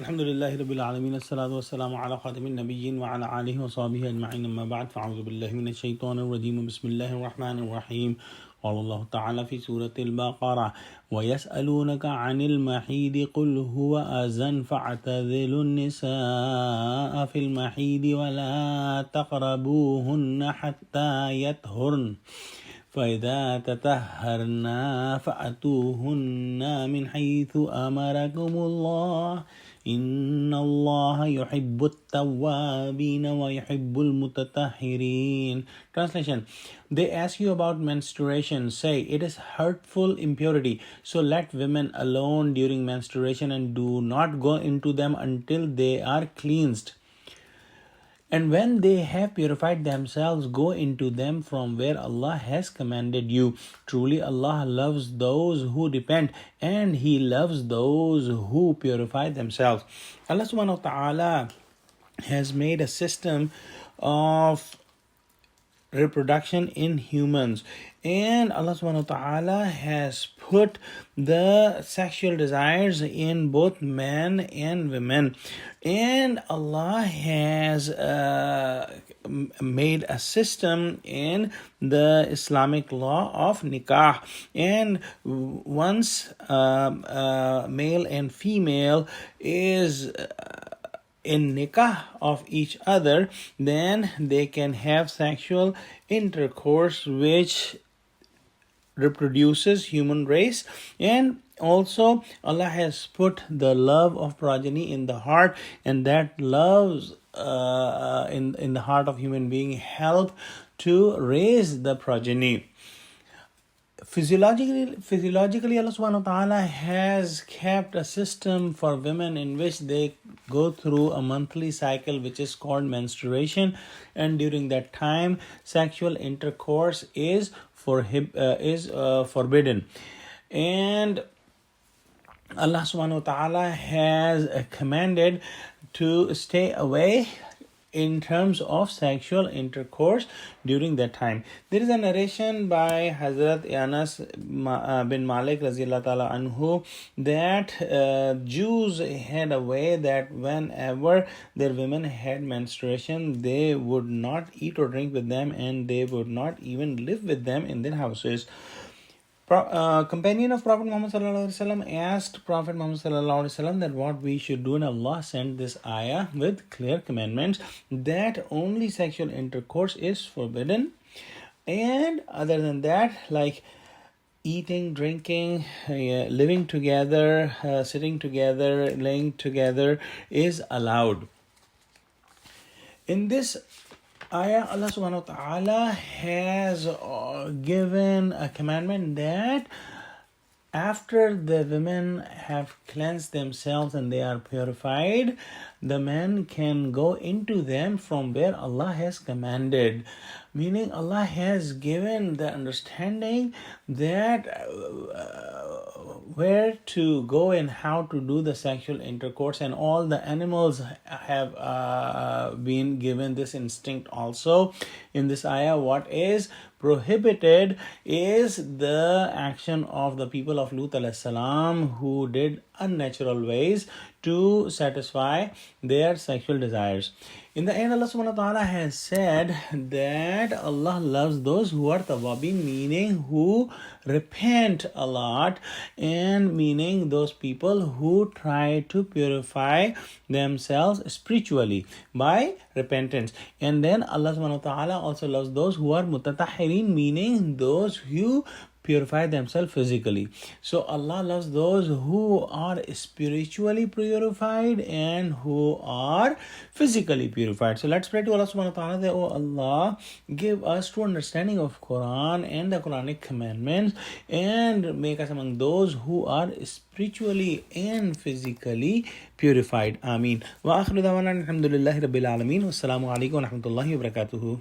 Alhamdulillahi Rabbil Alameen, As-salatu wassalamu ala khatamin nabiyyin wa ala alihi wa sahbihi ajma'in, amma ba'd, fa'udhu billahi minash shaitanir rajeem, bismillahir rahmanir rahim. قال الله تعالى في سورة البقرة ويسألونك عن المحيض قل هو أذى فاعتزلوا النساء في المحيض ولا تقربوهن حتى يطهرن فإذا تطهرن فأتوهن من حيث أمركم الله إن الله يحب التوابين ويحب المتطهرين. Translation: They ask you about menstruation. Say, it is hurtful impurity. So let women alone during menstruation and do not go into them until they are cleansed. And when they have purified themselves, go into them from where Allah has commanded you. Truly Allah loves those who repent, and He loves those who purify themselves. Allah subhanahu wa ta'ala has made a system of reproduction in humans, and Allah subhanahu wa ta'ala has put the sexual desires in both men and women, and Allah has made a system in the Islamic law of nikah, and once male and female is in nikah of each other, then they can have sexual intercourse which reproduces human race. And also Allah has put the love of progeny in the heart, and that loves in the heart of human being help to raise the progeny. Physiologically, Allah subhanahu wa ta'ala has kept a system for women in which they go through a monthly cycle which is called menstruation, and during that time sexual intercourse is forbidden. And Allah subhanahu wa ta'ala has commanded to stay away in terms of sexual intercourse during that time. There is a narration by Hazrat Anas bin Malik Raziyallahu Ta'ala Anhu that Jews had a way that whenever their women had menstruation, they would not eat or drink with them, and they would not even live with them in their houses. Companion of Prophet Muhammad Sallallahu Alaihi Wasallam asked Prophet Muhammad Sallallahu Alaihi Wasallam that what we should do, and Allah sent this ayah with clear commandments that only sexual intercourse is forbidden, and other than that, like eating, drinking, living together, sitting together, laying together is allowed. In this ayah, Allah subhanahu wa ta'ala has given a commandment that after the women have cleansed themselves and they are purified, the men can go into them from where Allah has commanded. Meaning Allah has given the understanding that where to go and how to do the sexual intercourse, and all the animals have been given this instinct also. In this ayah, what is prohibited is the action of the people of Lut alayhi salam, who did unnatural ways to satisfy their sexual desires. In the end, Allah subhanahu wa ta'ala has said that Allah loves those who are tawabin, meaning who repent a lot, and meaning those people who try to purify themselves spiritually by repentance. And then Allah subhanahu wa ta'ala also loves those who are mutatahhirin, meaning those who purify themselves physically. So Allah loves those who are spiritually purified and who are physically purified. So let's pray to Allah subhanahu wa ta'ala that, oh Allah, give us true understanding of Quran and the Quranic commandments, and make us among those who are spiritually and physically purified. Ameen. Wa akhiru da'wana alhamdulillahi rabbil alameen. Wassalamu alaikum wa rahmatullahi wa barakatuhu.